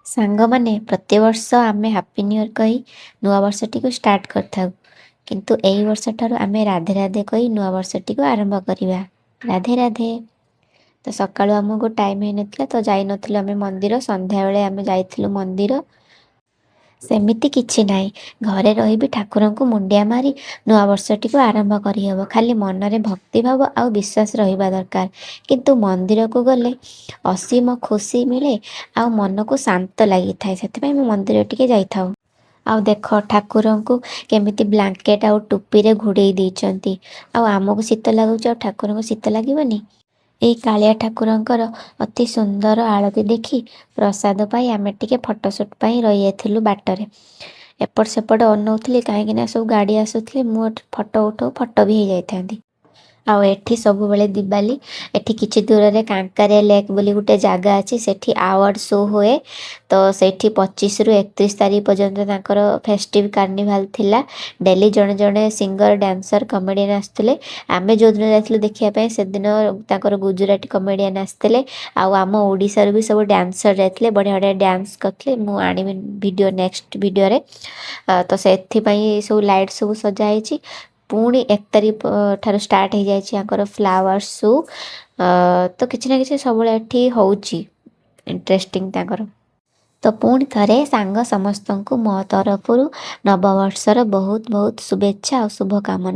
ସାଙ୍ଗମାନେ ପ୍ରତିବର୍ଷ ଆମେ ହାପି ନ୍ୟୁ ଇୟର କହି ନୂଆ ବର୍ଷଟିକୁ ଷ୍ଟାର୍ଟ କରିଥାଉ। କିନ୍ତୁ ଏଇ ବର୍ଷଠାରୁ ଆମେ ରାଧେ ରାଧେ କହି ନୂଆ ବର୍ଷଟିକୁ ଆରମ୍ଭ କରିବା। ରାଧେ ରାଧେ। ତ ସକାଳୁ ଆମକୁ ଟାଇମ୍ ହେଇନଥିଲା ତ ଯାଇନଥିଲୁ ଆମେ ମନ୍ଦିର। ସନ୍ଧ୍ୟାବେଳେ ଆମେ ଯାଇଥିଲୁ ମନ୍ଦିର। ସେମିତି କିଛି ନାହିଁ, ଘରେ ରହିବି ଠାକୁରଙ୍କୁ ମୁଣ୍ଡିଆ ମାରି ନୂଆ ବର୍ଷଟିକୁ ଆରମ୍ଭ କରିହେବ। ଖାଲି ମନରେ ଭକ୍ତିଭାବ ଆଉ ବିଶ୍ୱାସ ରହିବା ଦରକାର। କିନ୍ତୁ ମନ୍ଦିରକୁ ଗଲେ ଅସୀମ ଖୁସି ମିଳେ ଆଉ ମନକୁ ଶାନ୍ତ ଲାଗିଥାଏ। ସେଥିପାଇଁ ମୁଁ ମନ୍ଦିର ଟିକେ ଯାଇଥାଉ। ଆଉ ଦେଖ ଠାକୁରଙ୍କୁ କେମିତି ବ୍ଲାଙ୍କେଟ୍ ଆଉ ଟୋପିରେ ଘୋଡ଼େଇ ଦେଇଛନ୍ତି। ଆଉ ଆମକୁ ଶୀତ ଲାଗୁଛି, ଆଉ ଠାକୁରଙ୍କୁ ଶୀତ ଲାଗିବନି? ଏଇ କାଳିଆ ଠାକୁରଙ୍କର ଅତି ସୁନ୍ଦର ଆଳତି ଦେଖି ପ୍ରସାଦ ପାଇ ଆମେ ଟିକେ ଫଟୋସୁଟ୍ ପାଇଁ ରହିଯାଇଥିଲୁ ବାଟରେ। ଏପଟ ସେପଟ ଅନଉଥିଲି କାହିଁକିନା ସବୁ ଗାଡ଼ି ଆସୁଥିଲେ, ମୁଁ ଫଟୋ ଉଠଉ ଫଟୋ ବି ହେଇଯାଇଥାନ୍ତି। ଆଉ ଏଠି ସବୁବେଳେ ଦିବାଲି। ଏଠି କିଛି ଦୂରରେ କାଙ୍କାରିଆ ଲେକ୍ ବୋଲି ଗୋଟେ ଜାଗା ଅଛି, ସେଠି ଆୱାର୍ଡ଼ ଶୋ ହୁଏ। ତ ସେଇଠି 25ରୁ 31 ତାରିଖ ପର୍ଯ୍ୟନ୍ତ ତାଙ୍କର ଫେଷ୍ଟିଭ୍ କାର୍ନିଭାଲ୍ ଥିଲା। ଡେଲି ଜଣେ ଜଣେ ସିଙ୍ଗର, ଡ୍ୟାନ୍ସର, କମେଡ଼ିଆନ୍ ଆସୁଥିଲେ। ଆମେ ଯେଉଁଦିନ ଯାଇଥିଲୁ ଦେଖିବା ପାଇଁ ସେଦିନ ତାଙ୍କର ଗୁଜୁରାଟୀ କମେଡ଼ିଆନ୍ ଆସିଥିଲେ। ଆଉ ଆମ ଓଡ଼ିଶାରୁ ବି ସବୁ ଡ୍ୟାନ୍ସର ଯାଇଥିଲେ, ବଢ଼ିଆ ବଢ଼ିଆ ଡ୍ୟାନ୍ସ କରିଥିଲେ। ମୁଁ ଆଣିବି ଭିଡ଼ିଓ ନେକ୍ସଟ ଭିଡ଼ିଓରେ। ତ ସେଥିପାଇଁ ସବୁ ଲାଇଟ୍ ସବୁ ସଜା ହେଇଛି। ପୁଣି 1 ତାରିଖ ଠାରୁ ଷ୍ଟାର୍ଟ ହେଇଯାଇଛି ତାଙ୍କର ଫ୍ଲାୱାର ଶୋ। ତ କିଛି ନା କିଛି ସବୁବେଳେ ଏଠି ହେଉଛି ଇଣ୍ଟରେଷ୍ଟିଂ ତାଙ୍କର। ତ ପୁଣି ଥରେ ସାଙ୍ଗ ସମସ୍ତଙ୍କୁ ମୋ ତରଫରୁ ନବବର୍ଷର ବହୁତ ବହୁତ ଶୁଭେଚ୍ଛା ଆଉ ଶୁଭକାମନା।